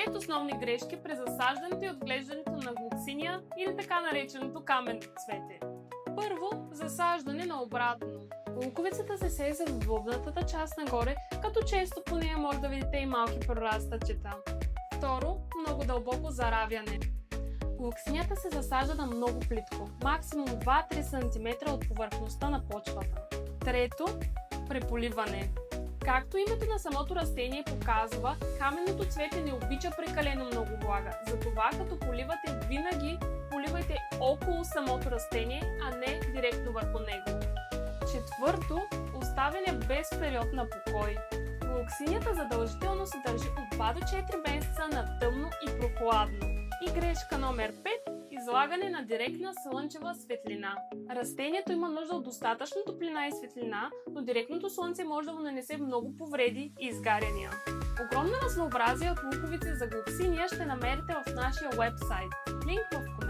5 основни грешки при засаждането и отглеждането на глуксиния или така нареченото каменно цвете. Първо, засаждане наобратно. Луковицата се сее с бобнатата част нагоре, като често по нея може да видите и малки прорастъчета. Второ, много дълбоко заравяне. Глуксинията се засажда на много плитко, максимум 2-3 см от повърхността на почвата. Трето, преполиване. Както името на самото растение показва, каменното цвете не обича прекалено много влага, затова като поливате винаги поливайте около самото растение, а не директно върху него. Четвърто, оставяне без период на покой. Глуксинията задължително се държи от 2 до 4 месеца на тъмно и прохладно. И грешка номер 5 – излагане на директна слънчева светлина. Растението има нужда от достатъчно топлина и светлина, но директното слънце може да му нанесе много повреди и изгаряния. Огромно разнообразие от луковици за глуксиния ще намерите в нашия уебсайт. Линк в коментарите.